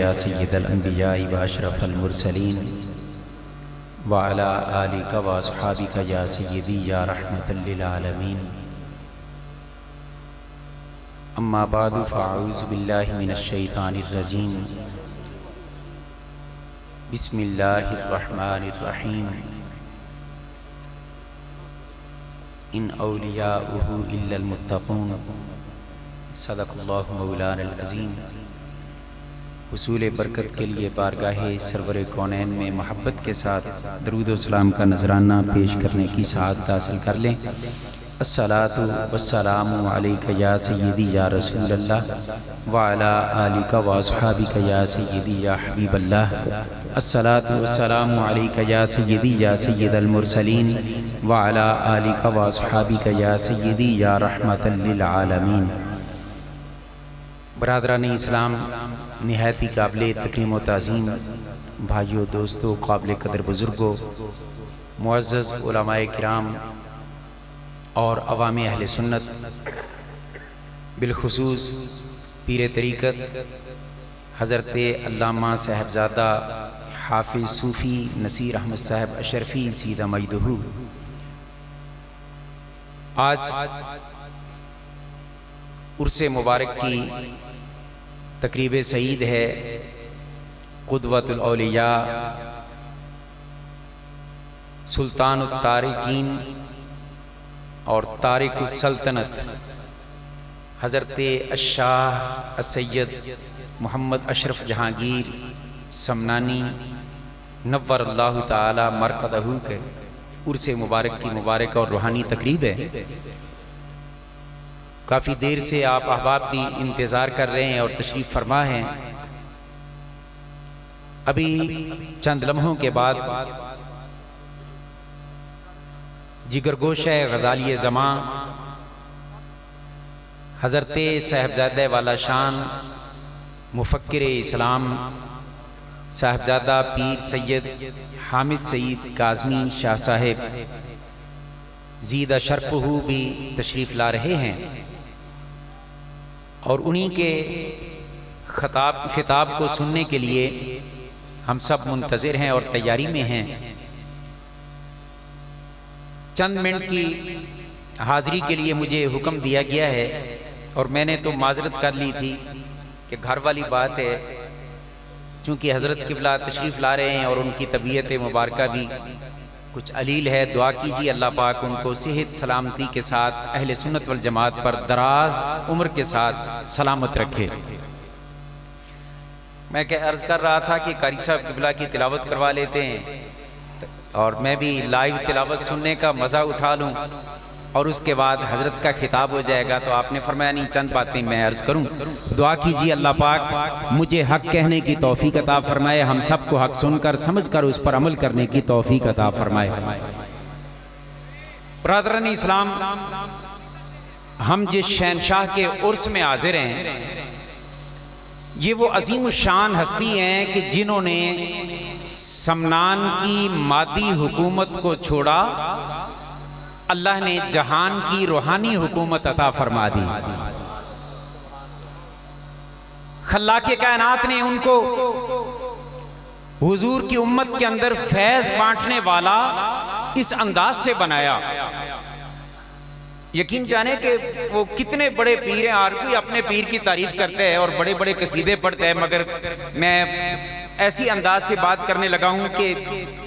या सय्यदल अंबिया व अशरफल मुरसलीन व अला आलिका व अस्हाबिका या सय्यदी या रहमतल लिल आलमीन। अम्मा बादु फ़अऊज़ु बिल्लाहि मिनश शैतानिर रजीम। बिस्मिल्लाहिर रहमानिर रहीम। इन औलियाउहु इल्लल मुत्तक़ून। सदक़ल्लाहु मौलानल अज़ीम। हुसूल बरकत के लिए बारगाहे सरवर कौनैन में मोहब्बत के साथ दरूद व सलाम का नजराना पेश करने की सआदत हासिल कर लें। अस्सलातु वस्सलामु अलैका या सय्यदी या रसूलल्लाह व अला आलिका व अस्हाबिका या सय्यदी या हबीबल्लाह। अस्सलातु वस्सलामु अलैका या सय्यदी या सय्यदल मुरसलीन व अला आलिका व अस्हाबिका या सय्यदी या रहमतल लिल आलमीन। बरादरान इस्लाम, निहायती काबिल तकरीम व ताज़ीम भाइयों, दोस्तों, काबिल कदर बुज़ुर्गों, मुअज़्ज़ज़ उलमाए किराम और अवाम अहले सुन्नत, बिलखुसूस पीर तरीक़त हज़रत अल्लामा साहबज़ादा हाफिज़ सूफ़ी नसीर अहमद साहब अशरफ़ी सीदा मजदहू, आज उर्से मुबारक की तकरीब सईद है। क़ुदवतुल औलिया सुल्तानुत तारिकीन और तारिकुस सल्तनत हज़रत अश-शाह अस-सय्यद मोहम्मद अशरफ जहांगीर समनानी नव्वरल्लाहु ताला मरक़दहू के उर्से मुबारक की मुबारक और रूहानी तकरीब है। काफ़ी देर से आप अहबाब भी इंतज़ार कर रहे हैं और तशरीफ़ फरमा हैं। अभी चंद लम्हों के बाद जिगरगोशा ग़ज़ाली ज़मां हज़रत साहबज़ादा वाला शान मुफ़क्किर इस्लाम साहबज़ादा पीर सैयद हामिद सईद काज़मी शाह साहिब ज़ीदा शरफ़हू भी तशरीफ़ ला रहे हैं और उन्हीं के खिताब को सुनने के लिए हम सब मुंतज़िर हैं और तैयारी में हैं। चंद मिनट की हाज़िरी के लिए मुझे हुक्म दिया गया है और मैंने तो माज़रत कर ली थी कि घर वाली बात है, चूँकि हज़रत क़िबला तशरीफ़ ला रहे हैं और उनकी तबीयत मुबारका भी कुछ अलील है। दुआ कीजिए अल्लाह पाक उनको सेहत सलामती के साथ अहले सुन्नत वल जमात पर दराज उम्र के साथ सलामत रखे। मैं क्या अर्ज़ कर रहा था कि कारी साहब क़िबला की तिलावत करवा लेते हैं और मैं भी लाइव तिलावत सुनने का मज़ा उठा लूँ और उसके बाद हज़रत का खिताब हो जाएगा। तो आपने फरमाया नहीं, चंद बातें मैं अर्ज़ करूँ। दुआ कीजिए अल्लाह पाक मुझे हक़ कहने की तौफ़ीक़ अता फ़रमाए, हम सबको हक़ सुनकर समझकर उस पर अमल करने की तौफ़ीक़ अता फ़रमाए। बरादरान इस्लाम, हम जिस शहनशाह के उर्स में हाज़िर हैं, ये वो अज़ीम शान हस्ती हैं कि जिन्होंने समनान की मादी हुकूमत को छोड़ा, अल्लाह ने जहान की रूहानी हुकूमत अता फरमा दी। खल्लाक़े कायनात ने उनको हुजूर की उम्मत के अंदर फैज़ बांटने वाला इस अंदाज से बनाया। यकीन जाने कि वो कितने बड़े पीर हैं, हर कोई अपने पीर की तारीफ करते हैं और बड़े बड़े कसीदे पढ़ते हैं, मगर मैं ऐसी अंदाज से बात करने लगा हूं कि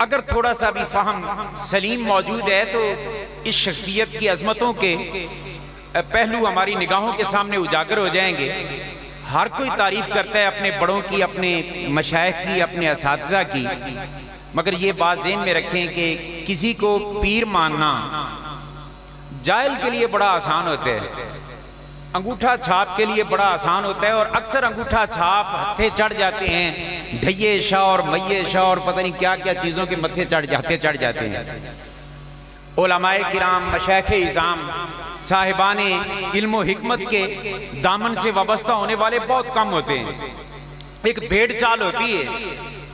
अगर थोड़ा सा भी फ़हम सलीम मौजूद है तो इस शख्सियत की अज़मतों के पहलू हमारी निगाहों के सामने उजागर हो जाएंगे। हर कोई तारीफ करता है अपने बड़ों की, अपने मशाइख की, अपने असातिज़ा की, मगर ये बात ज़हन में रखें कि किसी को पीर मानना जाहिल के लिए बड़ा आसान होता है, अंगूठा छाप के लिए बड़ा आसान होता है और अक्सर अंगूठा छाप हथे चढ़ जाते हैं, ढैये शाह और मैये शाह और पता नहीं क्या क्या चीज़ों के मत्थे चढ़ जाते हैं। उलमाए किराम, मशाइखे इज़ाम, साहिबाने इल्म व हिकमत के दामन से वाबस्ता होने वाले बहुत कम होते हैं। एक भेड़ चाल होती है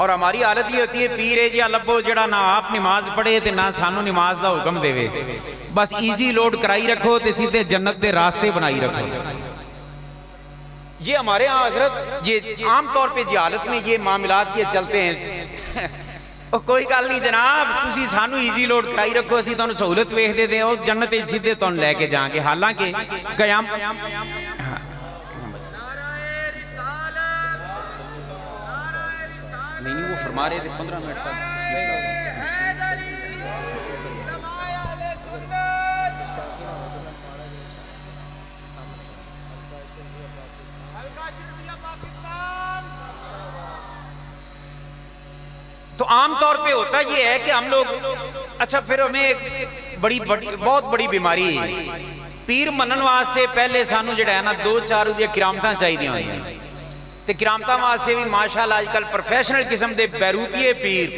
और हमारी हालत ये होती है, पीर है जी लब्बो जड़ा ना आप नमाज पढ़े ते ना सानू नमाज का हुक्म देवे, बस ईजी लोड कराई रखो ते सीधे जन्नत के रास्ते बनाई रखो। ये हमारे यहाँ हजरत ये आम तौर पे जहालत में ये मामलात ये चलते हैं। कोई गल नहीं जनाब, तुसी सानू ईजी लोड कराई रखो, असी तुहानू सहूलत वेख दे दे और जन्नत सीधे तुहानू लैके जाएंगे। हालांकि कयाम नहीं वो फरमा रहे थे 15 मिनट तक। तो आमतौर पे होता ये है कि हम लोग अच्छा फिर हमें एक बहुत बड़ी बीमारी है पीर मनन वास्ते पहले सानू जिहड़ा है ना 2-4 दी किरामतां चाहिए होंदियां ते किरामतां वास्ते भी माशाअल्लाह आजकल प्रोफेशनल किस्म के बैरूपीए पीर,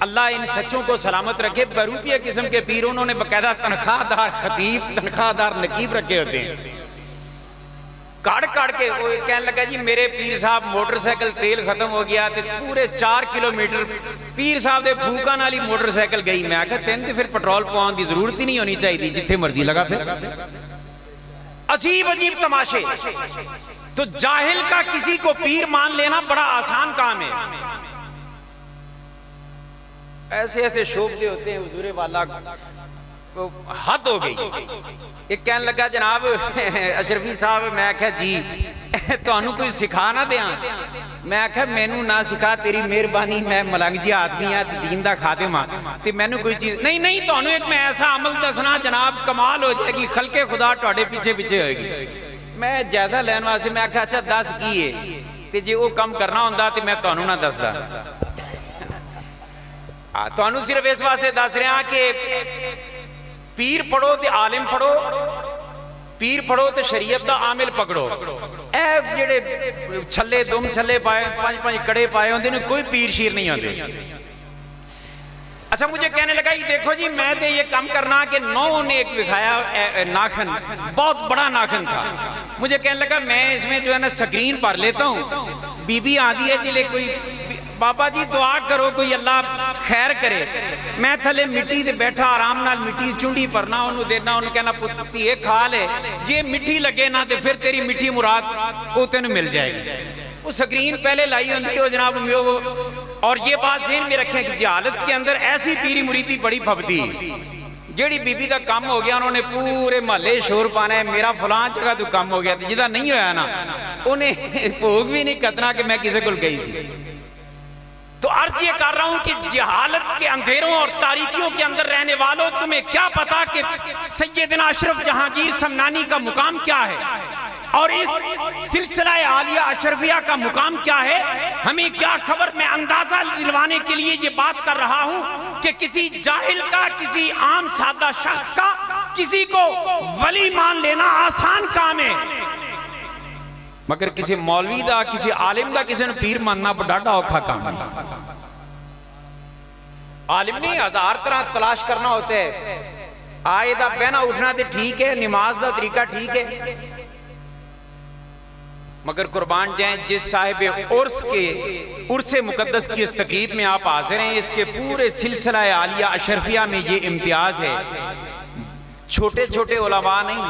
अल्लाह इन सच्चों को सलामत रखे, बैरूपीए किस्म के पीर उन्होंने बाकायदा तनख्वाहदार खतीब तनख्वाहदार नकीब रखे होते हैं। काट के वो कहने लगा जी मेरे पीर साहब मोटरसाइकिल तेल खत्म हो गया तो पूरे 4 किलोमीटर पीर साहब के फूका नाल ही मोटरसाइकिल गई। मैं आखिया तेन तो फिर पेट्रोल पाने की जरूरत ही नहीं होनी चाहिए, जिथे मर्जी लगा फिर। अजीब अजीब तमाशे। तो जाहिल का किसी को पीर मान लेना बड़ा आसान काम है। ऐसे ऐसे शोभते होते हैं हुजूरे वाला, तो हद हो गई। एक कहने लगा जनाब अशरफी साहब, मैं आख्या जी तुहानू कोई सिखा ना दिया? मैं आख्या मैनू ना सिखा, तेरी मेहरबानी, मैं मलंग जी आदमी हाँ, दीन दा खादिम हाँ, ते मैनू कोई चीज नहीं तुहानू एक मैं ऐसा अमल दसना जनाब कमाल हो जाएगी, खलके खुदा तुहाडे पीछे पीछे होएगी। मैं जायजा लैन वास्ते मैं आख्या अच्छा दस की है, ते जे वो काम करना होंदा ते मैं तुहानू ना दसदा। तुहानू सिर्फ इस वास्ते दस रहा कि पीर पढ़ो ते आलिम पढ़ो, पीर पढ़ो ते शरीयत दा आमिल पकड़ो। ए जेड़े छले दुम छले पाए 5-5 कड़े पाए होंदे ने, कोई पीर शीर नहीं आते। अच्छा मुझे कहने लगा ये देखो जी मैं तो ये काम करना कि 9 ने एक दिखाया नाखन, बहुत बड़ा नाखन था। मुझे कहने लगा मैं इसमें जो है ना स्क्रीन भर लेता हूँ। बीबी आदि है जिले कोई बाबा जी दुआ करो कोई अल्लाह खैर करे। मैं थले मिट्टी से बैठा आराम नाल मिट्टी चुंडी भरना, उन्होंने देना, उन्होंने कहना पुत्ती ये खा ले, जे मिट्टी लगे ना तो फिर तेरी मिट्टी मुराद वो तेन मिल जाएगी। वो स्क्रीन पहले लाई होती है जनाब। और ये बात ज़हन में रखें कि जहालत के अंदर ऐसी पीरी मुरीदी बड़ी फबदी, जेड़ी बीबी का काम हो गया उन्होंने पूरे महल्ले शोर पाना है, मेरा फलां जगह तो काम हो गया, जिदा नहीं होया ना उन्हें भोग भी नहीं कतना कि मैं किसी को गई थी। तो अर्ज ये कर रहा हूं कि जहालत के अंधेरों और तारीकियों के अंदर रहने वालों, तुम्हें क्या पता कि सैयदना अशरफ जहांगीर समनानी का मुकाम क्या है और इस सिलसिला आलिया अशरफिया का मुकाम क्या है, हमें क्या खबर। मैं अंदाजा दिलवाने के लिए ये बात कर रहा हूं कि किसी जाहिल का, किसी आम सादा शख्स का किसी को वली मान लेना आसान काम है, मगर किसी मौलवी दा, किसी आलिम दा किसी ने पीर मानना बड़ा औखा काम है। आलिम ने 1000 तरह तलाश करना होता है। आए दा बहना उठना तो ठीक है, नमाज का तरीका ठीक है, मगर कुर्बान जाएं जिस साहिब उर्स के उर्से मुकद्दस की इस तकरीब में आप हाजिर हैं, इसके पूरे सिलसिला आलिया अशरफिया में ये इम्तियाज है। छोटे छोटे उलमा नहीं,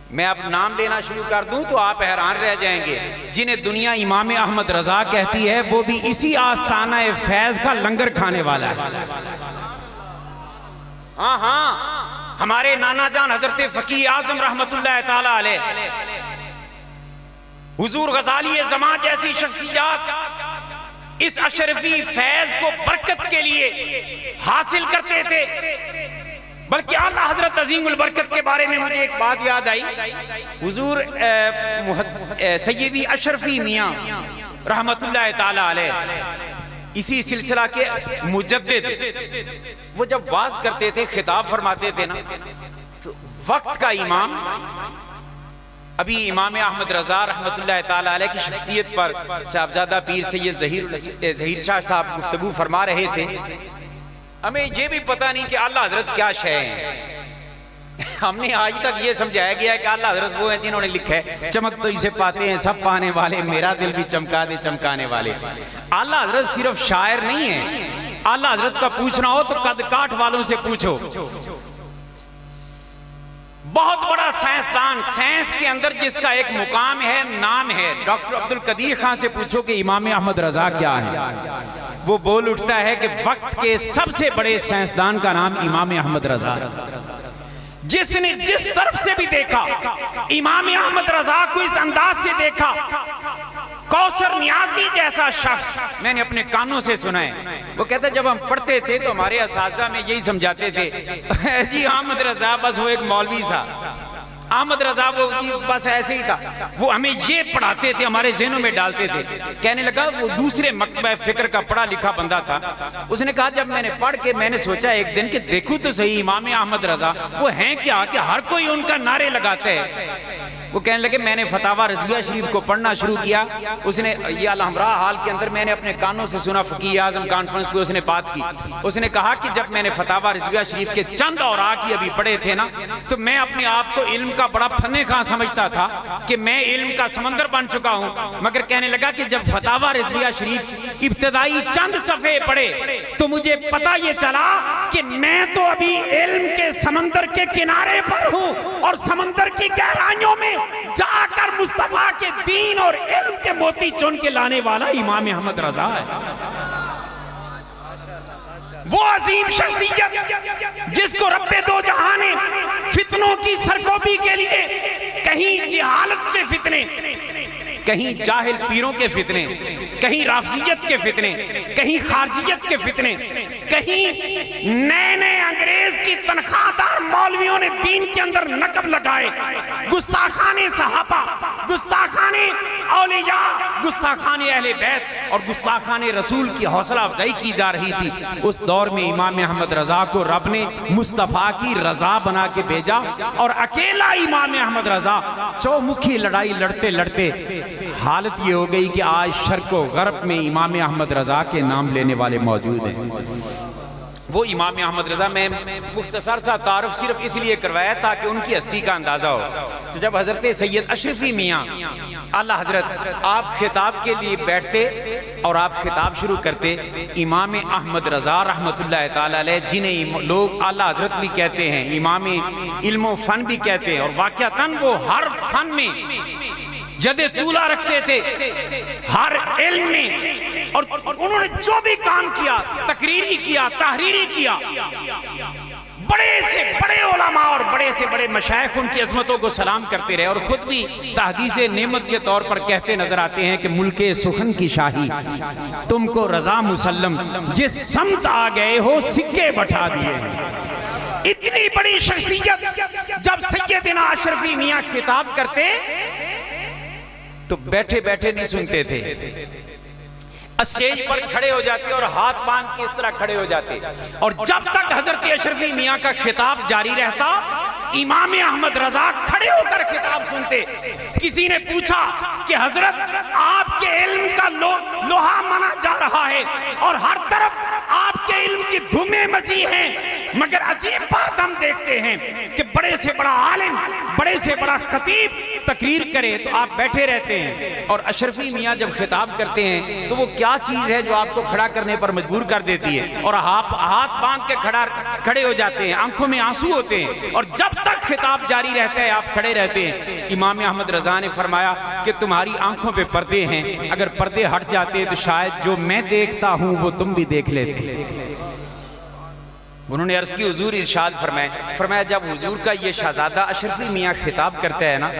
मैं अब नाम लेना शुरू कर दूं तो आप हैरान रह जाएंगे, जिन्हें दुनिया इमाम अहमद रजा कहती है वो भी इसी आस्थाना फैज का लंगर खाने वाला है। हाँ, हमारे नाना जान हजरत फकी आजम रहमतुल्लाह ताला अलैह, हुजूर गजाली ज़मा जैसी शख्सियत इस अशरफी फैज को बरकत के लिए हासिल करते थे। बल्कि आला हजरत अजीमुल बरकत के बारे में मुझे एक बात याद आई। हुजूर सैयदी अशरफी मियाँ रहमतुल्लाह ताला अलैह इसी सिलसिला के मुजद्दिद, वो जब वाज करते थे, खिताब फरमाते थे ना, तो वक्त का इमाम, अभी इमाम अहमद रजा रहमतुल्लाह ताला अलैह की शख्सियत पर साहबजादा पीर सैयद ज़हीर शाह साहब गुफ्तगू फरमा रहे थे। हमें ये भी पता नहीं कि आला हजरत क्या शय है। हमने आज तक ये समझाया गया है कि आला हजरत वो हैं जिन्होंने लिखा है चमक तो इसे पाते हैं सब पाने वाले, मेरा दिल भी चमका दे चमकाने वाले। आला हजरत सिर्फ शायर नहीं है। आला हजरत का पूछना हो तो कद काठ वालों से पूछो। बहुत बड़ा साइंसदान, साइंस के अंदर जिसका एक मुकाम है, नाम है। डॉक्टर अब्दुल कदीर खान से पूछो कि इमाम अहमद रजा क्या है, वो बोल उठता है कि वक्त के सबसे बड़े साइंसदान का नाम इमाम अहमद रजा है। जिसने जिस तरफ से भी देखा इमाम अहमद रजा को इस अंदाज से देखा, कौसर नियाजी जैसा शख्स मैंने अपने कानों से सुना है। वो कहता जब हम पढ़ते थे तो हमारे असातिज़ा में यही समझाते थे जी अहमद रजा बस वो एक मौलवी था, अहमद रजा वो बस ऐसे ही था। वो हमें ये पढ़ाते थे, हमारे ज़हनों में डालते थे। कहने लगा वो दूसरे मकतबा फिक्र का पढ़ा लिखा बंदा था। उसने कहा जब मैंने पढ़ के मैंने सोचा एक दिन कि देखूं तो सही इमाम अहमद रजा वो हैं क्या कि हर कोई उनका नारे लगाते हैं। वो कहने लगे मैंने फतावा रज़विया शरीफ को पढ़ना शुरू किया। उसने ये अलहमरा हाल के अंदर मैंने अपने कानों से सुना, फ़कीह आज़म कॉन्फ्रेंस पे उसने बात की। उसने कहा कि जब मैंने फतावा रज़विया शरीफ के चंद औराक ही अभी पढ़े थे ना, तो मैं अपने आप को इल्म का बड़ा फन्ने खां समझता था कि मैं इल्म का समंदर बन चुका हूँ। मगर कहने लगा कि जब फतावा रज़विया शरीफ इब्तदाई चंद सफ़े पढ़े तो मुझे पता ये चला कि मैं तो अभी इल्म के समंदर के किनारे पर हूँ और समंदर की गहराइयों में जाकर मुस्तफा के दीन और इल्म के मोती चुन के लाने वाला इमाम अहमद रजा है। वो अजीम शख्सियत जिसको रब्बे दो जहां ने फितनों की सरकोबी के लिए कहीं जिहालत के फितने, कहीं जाहिल पीरों के फितने, कहीं राफजियत के फितने, कहीं खारजियत के फितने, कहीं नए नए अंग्रेज की तनख्वाहदार मौलवियों ने दीन के अंदर नकब लगाए। गुस्ताखाने सहाबा, गुस्ताखाने औलिया, गुस्ताखाने अहले बैत और गुस्ताखाने रसूल की हौसला अफजाई की जा रही थी। उस दौर में इमाम अहमद रजा को रब ने मुस्तफ़ा की रजा बना के भेजा और अकेला इमाम अहमद रजा चौमुखी लड़ाई लड़ते लड़ते हालत ये हो गई कि आज शर्क व गर्ब में इमाम अहमद रजा के नाम लेने वाले मौजूद हैं। वो इमाम अहमद रजा में मुख्तसर सा तारुफ सिर्फ इसलिए करवाया ताकि उनकी हस्ती का अंदाजा हो। तो जब हजरत सैयद अशरफी मियाँ आला हजरत आप खिताब के लिए बैठते और आप खिताब शुरू करते, इमाम अहमद रजा रहमतुल्लाह ताला अलैह, जिन्हें लोग आला हजरत भी कहते हैं, इमाम इल्म फन भी कहते हैं, और वाक़अतन वो हर फन में जदे तूला रखते थे, हर इल्म में, और उन्होंने जो भी काम किया, तकरीरी किया, तहरीरी किया, बड़े से बड़े उलमा और बड़े से बड़े मशाइख उनकी अजमतों को सलाम करते रहे और खुद भी तहदीसे नेमत के तौर पर कहते नजर आते हैं कि मुल्के सुखन की शाही तुमको रजा मुसल्लम, जिस समत आ गए हो सिक्के बैठा दिए। इतनी बड़ी शख्सियत जब सैयदना अशरफी मियाँ खिताब करते तो बैठे बैठे नहीं सुनते थे, स्टेज पर खड़े हो जाते और हाथ बांध के इस तरह खड़े हो जाते। और जब तक हजरत अशरफी मियाँ का खिताब जारी रहता, इमाम अहमद रजा खड़े होकर खिताब सुनते। किसी ने पूछा कि हजरत आपके इल्म का लोहा मना जा रहा है और हर तरफ आपके इल्म की धुमें मची हैं, मगर अजीब बात हम देखते हैं कि बड़े से बड़ा आलिम, बड़े से बड़ा खतीब तकरीर करे तो आप बैठे रहते हैं। और अशरफी मियाँ जब खिताब करते हैं तो वो क्या चीज़ है जो आपको खड़ा करने पर मजबूर कर देती है, और आप हाथ बांध के खड़े हो जाते हैं, आंखों में आंसू होते हैं, और जब तक खिताब जारी रहता है आप खड़े रहते हैं। इमाम अहमद रजा ने फरमाया कि तुम्हारी आंखों पे पर्दे हैं, अगर पर्दे हट जाते तो शायद जो मैं देखता हूं वो तुम भी देख लेते। उन्होंने अर्ज की हुजूर इरशाद फरमाया जब हुजूर का ये शहजादा अशरफी मियाँ खिताब करता है ना,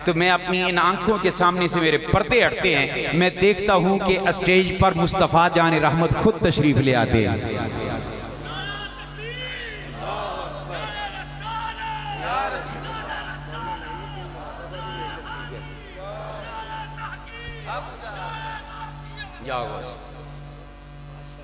तो मैं अपनी इन आंखों के सामने से मेरे पर्दे हटते हैं, मैं देखता हूं कि स्टेज पर मुस्तफ़ा जान रहमत खुद तशरीफ ले आते हैं।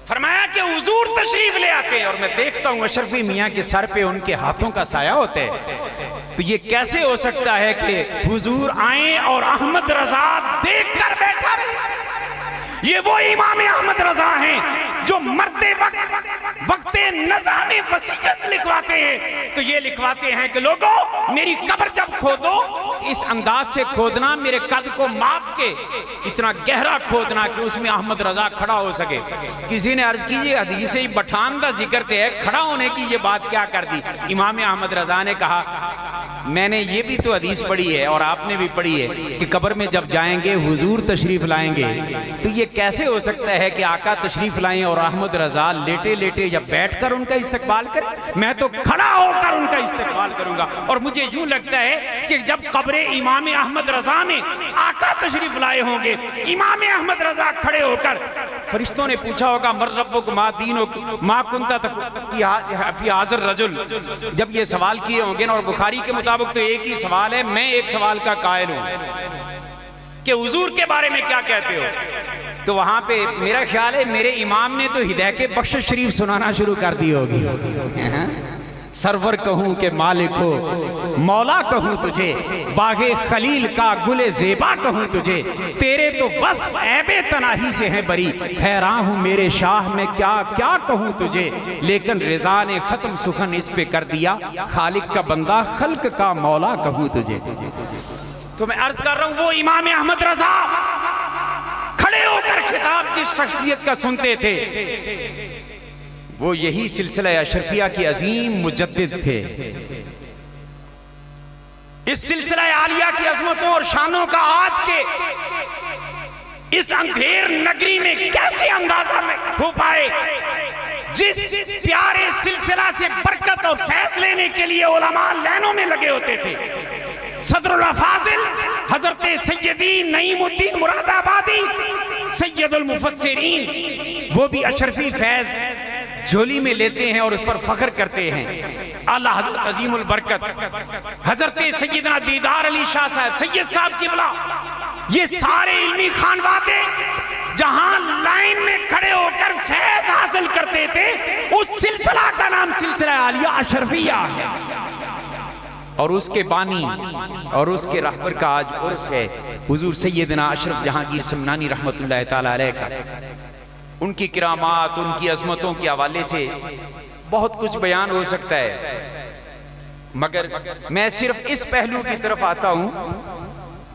फरमाया कि हुजूर तशरीफ ले आते हैं और मैं देखता हूं अशरफी मियाँ के सर पे उनके हाथों का साया होता है। तो ये कैसे हो सकता है कि हुजूर आए और अहमद रजा देखकर बैठा रहे? ये वो इमाम अहमद रजा हैं जो मरते वक्त नज़ा में वसीयत लिखवाते हैं। तो ये लिखवाते हैं कि लोगों मेरी कब्र जब खोदो इस अंदाज से खोदना, मेरे कद को माप के इतना गहरा खोदना कि उसमें अहमद रजा खड़ा हो सके। किसी ने अर्ज की हदीस बठान का जिक्र है, खड़ा होने की ये बात क्या कर दी? इमाम अहमद रजा ने कहा मैंने ये भी तो हदीस पढ़ी है और आपने भी पढ़ी है कि कब्र में जब जाएंगे हुजूर तशरीफ लाएंगे, तो ये कैसे हो सकता है कि आका तशरीफ लाएं और अहमद रजा लेटे लेटे या बैठकर उनका इस्तकबाल करें? मैं तो खड़ा होकर उनका इस्तकबाल करूंगा। और मुझे यूं लगता है कि जब कब्र इमाम अहमद रजा में आका तशरीफ लाए होंगे, इमाम अहमद रजा खड़े होकर, फरिश्तों ने पूछा होगा मर रब्बुक मा दीनुक मा कुंता फी हाज़िर रजुल, जब ये सवाल किए होंगे ना, और बुखारी के मुताबिक तो एक ही सवाल है, मैं एक सवाल का कायल हूं कि हुजूर के बारे में क्या कहते हो, तो वहां पे मेरा ख्याल है मेरे इमाम ने तो हिदायत के बख्शिश शरीफ सुनाना शुरू कर दी होगी। सरवर कहूं के मालिक हो, मौला कहूं तुझे, बागे खलील का गुले ज़ेबा कहूं तुझे, तेरे तो वस्फ ऐबे तनाही से हैं बरी, हैरान हूं मेरे शाह में क्या क्या कहूं तुझे, लेकिन रिजा ने खत्म सुखन इस पे कर दिया, खालिक का बंदा खल्क का मौला कहूं तुझे। तो मैं अर्ज कर रहा हूं वो इमाम अहमद रजा खड़े होकर खिताब जिस शख्सियत का सुनते थे, वो यही सिलसिला अशरफिया की अजीम मुजद्दिद थे। इस सिलसिला आलिया की अजमतों और शानों का आज के इस अंधेर नगरी में कैसे अंदाजा में हो पाए, जिस प्यारे सिलसिला से बरकत और फैज लेने के लिए उलमा लाइनों में लगे होते थे। सदरुल फाजिल हजरत सैयदी नईमुद्दीन मुरादाबादी सैयदुल मुफस्सिरीन, वो भी अशरफी फैज झोली में लेते हैं और उस पर फख्र करते हैं। आला हज़रत अज़ीमुल बरकत हजरत सैयदना दीदार अली शाह साहब सैयद साहब किबला, ये सारे इल्मी खानवादे जहां लाइन में खड़े होकर फैज हासिल करते थे, उस सिलसिला का नाम सिलसिला आलिया अशरफिया है। और उसके बानी और उसके रहबर का आज उर्स है हुजूर सैयदना अशरफ जहांगीर समनानी रहमतुल्लाह ताला अलैह का। उनकी किरामात, उनकी अजमतों के हवाले से बहुत कुछ बयान हो सकता है, मगर मैं सिर्फ इस पहलू की तरफ आता हूं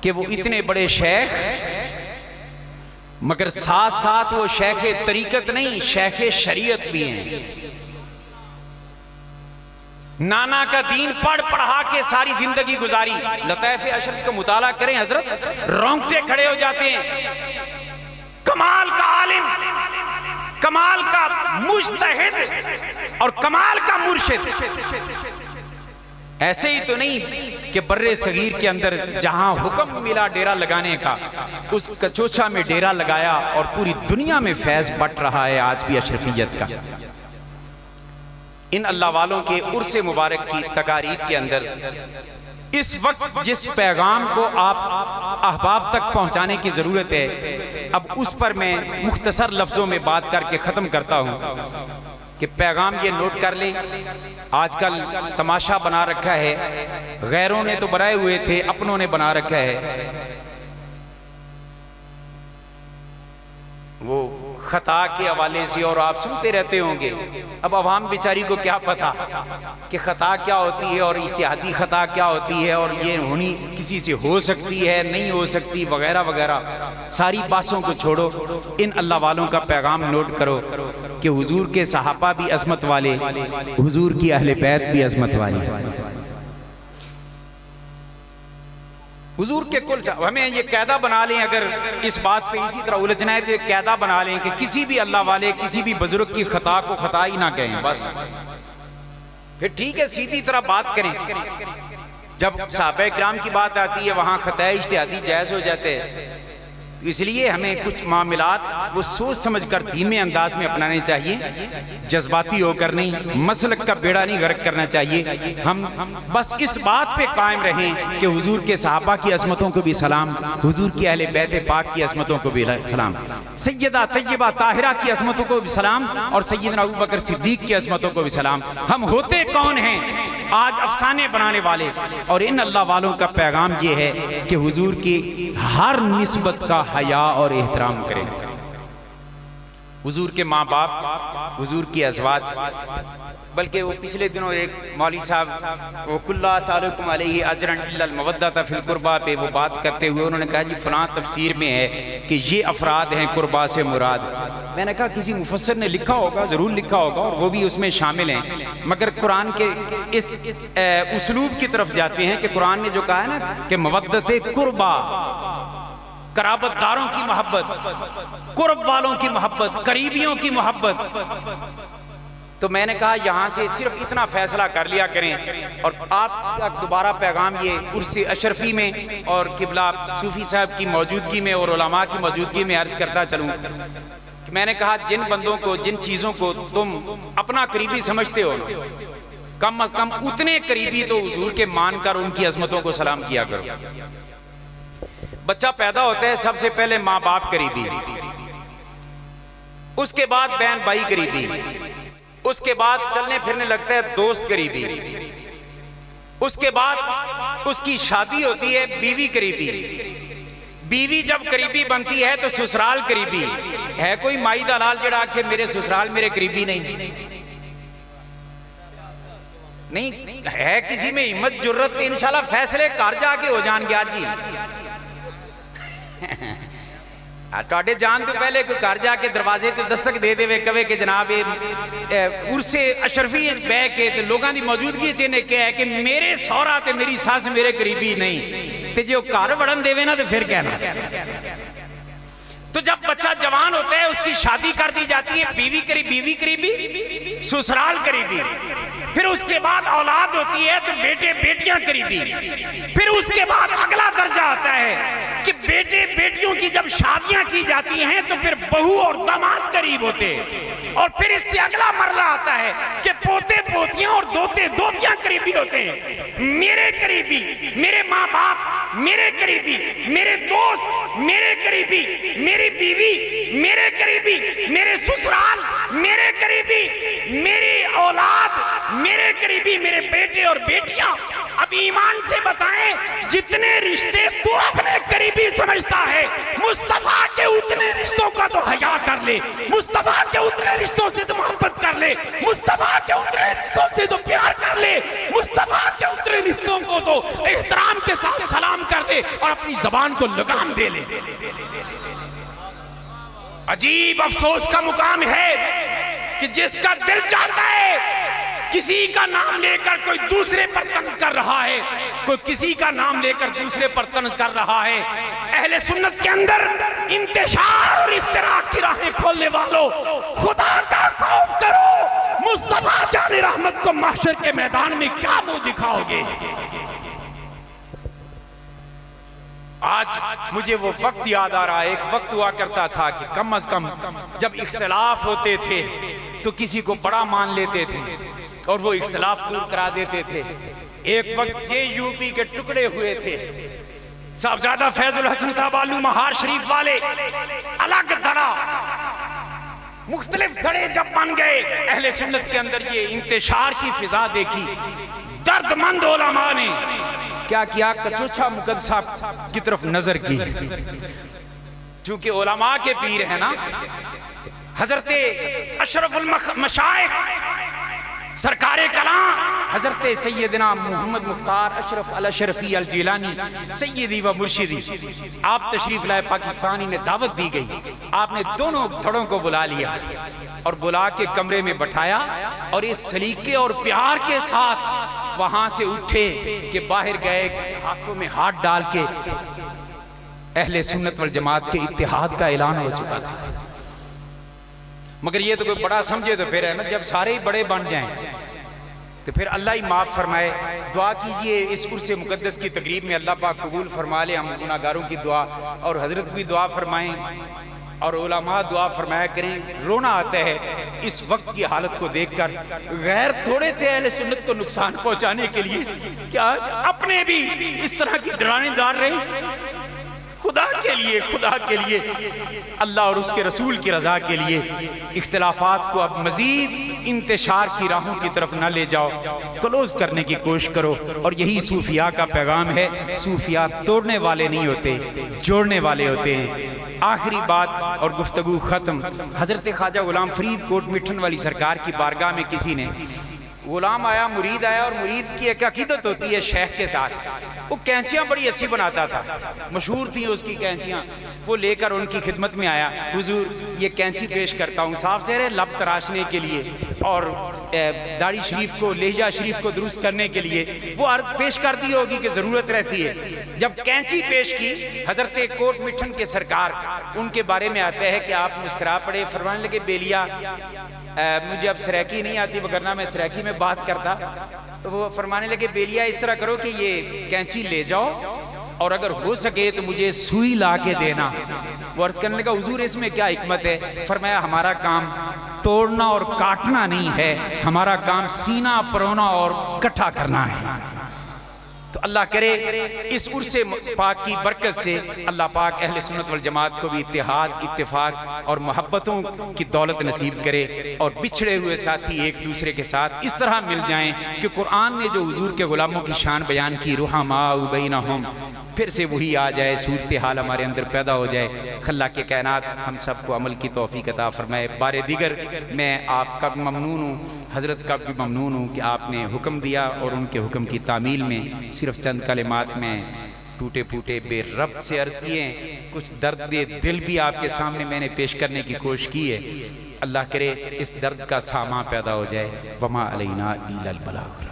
कि वो इतने बड़े शेख, मगर साथ साथ वो शेख तरीकत नहीं, शेख शरीयत भी हैं। नाना का दीन पढ़ पढ़ा के सारी जिंदगी गुजारी। लताइफ अशरफ का मुताला करें हजरत, रोंगटे खड़े हो जाते हैं। कमाल का आलिम, कमाल का मुज्तहिद और कमाल का मुर्शिद। ऐसे ही तो नहीं कि बर्रे सगीर के अंदर जहां हुक्म मिला डेरा लगाने का, उस कचोचा में डेरा लगाया और पूरी दुनिया में फैज बट रहा है आज भी अशरफियत का। इन अल्लाह वालों के उर्से मुबारक की तकारीब के अंदर इस वक्त जिस पैगाम को आप अहबाब तक पहुंचाने की जरूरत है, अब उस पर मैं मुख्तसर लफ्जों में बात करके खत्म करता हूं कि पैगाम ये नोट कर लें। आजकल तमाशा बना रखा है, गैरों ने तो बनाए हुए थे, अपनों ने बना रखा है वो खता के हवाले से, और आप सुनते रहते होंगे। अब अवाम बेचारी को क्या पता कि खता क्या होती है और इज्तिहादी खता क्या होती है, और ये होनी किसी से हो सकती है नहीं हो सकती वगैरह वगैरह। सारी बातों को छोड़ो, इन अल्लाह वालों का पैगाम नोट करो कि हुजूर के सहाबा भी अजमत वाले, हुजूर की अहले बैत भी अजमत वाली। हुजूर के कुल हमें ये कायदा बना लें, अगर इस बात पे इसी तरह उलझना है तो कायदा बना लें कि किसी भी अल्लाह वाले, किसी भी बुजुर्ग की खता को खता ही ना कहें, बस फिर ठीक है, सीधी तरह बात करें। जब सहाबा किराम की बात आती है वहां खता इज्तिहादी जायज हो जाते हैं, तो इसलिए हमें कुछ मामलात वो सोच समझ कर धीमे अंदाज में अपनाने चाहिए, जज्बाती होकर नहीं, मसलक का बेड़ा नहीं गर्क करना चाहिए। हम बस इस बात पे कायम रहें कि हुजूर के सहाबा की अजमतों को भी सलाम, हुजूर की अहले बैत पाक की अजमतों को भी सलाम, सैयदा तैयबा ताहिरा की अजमतों को भी सलाम, और सैयदना अबू बकर सिद्दीक की अजमतों को भी सलाम। हम होते कौन हैं? आज अफसाने बनाने वाले। और इन अल्लाह वालों का पैगाम ये है कि हुजूर की हर निस्बत का हया और एहतराम करें। हुजूर के माँ बाप, हुजूर की अज़वाज, बल्कि वो पिछले दिनों एक मौलवी साहब वो कुल्ला सालुकुम अलैहि अजरन इल्लल मवद्दत फिल कुर्बा पे वो बात करते हुए उन्होंने कहा जी फलां तफसीर में है कि ये अफराद हैं कुर्बा से मुराद। मैंने कहा किसी मुफस्सिर ने लिखा होगा, ज़रूर लिखा होगा, और वो भी उसमें शामिल हैं, मगर कुरान के इस उसलूब की तरफ जाते हैं कि कुरान ने जो कहा है ना कि मवद्दते कुर्बा, कराबतदारों की मोहब्बत, कुर्ब वालों की मोहब्बत, करीबियों की मोहब्बत। तो मैंने कहा यहाँ से सिर्फ इतना फैसला कर लिया करें, और आपका दोबारा पैगाम ये उर्स अशरफी में और किबला सूफी साहब की मौजूदगी में और उलमा की मौजूदगी में अर्ज करता चलूँ कि मैंने कहा जिन बंदों को, जिन चीज़ों को तुम अपना करीबी समझते हो, कम अज कम उतने करीबी तो हुजूर के मानकर उनकी अजमतों को सलाम किया करो। बच्चा पैदा होता है, सबसे पहले माँ बाप करीबी, उसके बाद बहन भाई करीबी, उसके बाद चलने फिरने लगता है दोस्त करीबी, उसके बाद उसकी शादी होती है बीवी करीबी, बीवी जब करीबी बनती है तो ससुराल करीबी। है कोई माई दलाल जड़ा आखे मेरे ससुराल मेरे करीबी नहीं है किसी में हिम्मत जुर्रत, इंशाल्लाह फैसले घर जाके हो जाएंगे आज जी। टोडे जान तो पहले कोई घर जाके दरवाजे ते दस्तक दे देवे, कवे कि जनाब उर्से अशरफी बह के ते लोगों की मौजूदगी च इन्हें क्या है कि मेरे सौरा ते मेरी सस मेरे करीबी नहीं, ते जो घर वड़न देवे ना तो फिर कहना। तो जब बच्चा जवान होता है उसकी शादी कर दी जाती है, बीवी करीबी, ससुराल करीबी, फिर उसके बाद औलाद होती है तो बेटे बेटियां करीबी, फिर उसके बाद अगला दर्जा आता है कि बेटे बेटियों की जब शादियां की जाती हैं तो फिर बहू और दामाद करीब होते हैं, और फिर इससे अगला मरला आता है कि पोते पोतियां और दोते दोतियां करीबी होते हैं। मेरे करीबी, मेरे माँ बाप मेरे करीबी, मेरे दोस्त मेरे करीबी, मेरी बीवी मेरे करीबी, मेरे ससुराल मेरे करीबी, मेरी औलाद मेरे करीबी, मेरे बेटे और बेटियां। अब ईमान से बताएं, जितने रिश्ते तू अपने करीबी समझता है, मुस्तफा के उतने रिश्तों का तो हया कर ले, मुस्तफा के उतने रिश्तों से तो मोहब्बत कर ले, मुस्तफा के उतने रिश्तों से तो प्यार कर ले, मुस्तफा के उतने रिश्तों को तो एहतराम के साथ सलाम कर ले और अपनी जबान को लगाम दे ले। अजीब अफसोस का मुकाम है कि जिसका दिल चाहता है किसी का नाम लेकर कोई दूसरे पर तंज कर रहा है, कोई किसी का नाम लेकर दूसरे पर तंज कर रहा है। अहले सुन्नत के अंदर इंतशार और इफ्तिराक की राहें खोलने वालों, खुदा का खौफ करो। मुस्तफा जाने रहमत को महशर के मैदान में क्या मुंह दिखाओगे? आज मुझे वो वक्त याद आ रहा है, एक वक्त हुआ करता था कि कम अज कम जब इख्तिलाफ होते थे तो किसी को बड़ा मान लेते थे और वो इख्तिलाफ दूर करा देते थे। एक वक्त JUP के टुकड़े हुए थे, साहबजादा फैजुल हसन साहब आलू महार शरीफ वाले अलग धड़ा, मुख्तलिफ धड़े जब बन गए, अहले सुन्नत के अंदर ये इंतशार की फिजा देखी। दर्दमंद उलमा ने क्या किया, कचोछा मुकद्दसा की तरफ नजर की। चूंकि उलमा के पीर है ना हजरते अशरफुल मशाइख सरकारे कलाम हजरत सैयदना मोहम्मद मुख्तार अशरफ अल अशरफी अल जिलानी सैयदी व मुर्शिदी, आप तशरीफ लाए, पाकिस्तानी में दावत दी गई। आपने दोनों धड़ों को बुला लिया और बुला के कमरे में बैठाया और इस सलीके और प्यार के साथ वहां से उठे कि बाहर गए, हाथों में हाथ डाल के अहले सुन्नत वल जमात के इत्तेहाद का ऐलान हो चुका था। मगर ये तो कोई बड़ा समझे तो फिर है ना, जब सारे ही बड़े बन जाएं तो फिर अल्लाह ही माफ़ फरमाए। दुआ कीजिए इस उर्से मुकद्दस की तकरीब में, अल्लाह पाक कबूल फरमा ले हम गुनाहगारों की दुआ, और हजरत भी दुआ फरमाएं और उलमा दुआ फरमाया करें। रोना आता है इस वक्त की हालत को देखकर। गैर थोड़े थे अहले सुन्नत को नुकसान पहुंचाने के लिए, क्या अपने भी इस तरह की डरानेदार रहे? खुदा के लिए अल्लाह और उसके रसूल की रजा के लिए इख्तिलाफात को अब मजीद इंतशार की राहों की तरफ ना ले जाओ, क्लोज करने की कोशिश करो। और यही सूफिया का पैगाम है। सूफिया तोड़ने वाले नहीं होते, जोड़ने वाले होते हैं। आखिरी बात और गुफ्तगू खत्म। हजरत ख्वाजा गुलाम फरीद कोट मिठन वाली सरकार की बारगाह में किसी ने गुलाम आया, मुरीद आया, और मुरीद की एक अकीदत होती है शेख के साथ, वो कैंचियाँ बड़ी अच्छी बनाता था, मशहूर थी उसकी कैंचियाँ। वो लेकर उनकी खिदमत में आया, हुजूर ये कैंची पेश करता हूँ साफ चेहरे लब तराशने के लिए और दाढ़ी शरीफ को, लहजा शरीफ को दुरुस्त करने के लिए। वो अर्ज पेश कर दी होगी कि ज़रूरत रहती है। जब कैंची पेश की, हज़रत कोट मिठन के सरकार उनके बारे में आता है कि आप मुस्कुरा पड़े, फरमाने लगे बेलिया मुझे अब सराकी नहीं आती, वगरना मैं सराकी में बात करता। तो वो फरमाने लगे बेलिया इस तरह करो कि ये कैंची ले जाओ और अगर हो सके तो मुझे सुई ला के देना। वो अर्ज करने लगा हुजूर इसमें क्या हिकमत है? फरमाया हमारा काम तोड़ना और काटना नहीं है, हमारा काम सीना परोना और इकट्ठा करना है। तो अल्लाह करे इस उर्से पाक की बरकत से अल्लाह पाक अहले सुन्नत वल जमात को भी इत्तेहाद, इत्तेफाक और मोहब्बतों की दौलत नसीब करे और बिछड़े हुए साथी एक दूसरे के साथ इस तरह मिल जाएं कि कुरान ने जो हुजूर के गुलामों की शान बयान की, रुहमा बैनहुम, फिर से वही आ जाए, सूरत हाल हमारे अंदर पैदा हो जाए। अल्लाह के कायनात हम सबको अमल की तौफीक अता फरमाए। बारे दिगर मैं आपका भी ममनून हूँ, हज़रत का भी ममनून हूँ कि आपने हुक्म दिया और उनके हुक्म की तामील में सिर्फ चंद कलिमात में टूटे फूटे बेरब्त से अर्ज़ किए, कुछ दर्द दिल भी आपके सामने मैंने पेश करने की कोशिश की है। अल्लाह करे इस दर्द का सामा पैदा हो जाए। वमा अलैना इल्लल बलाग।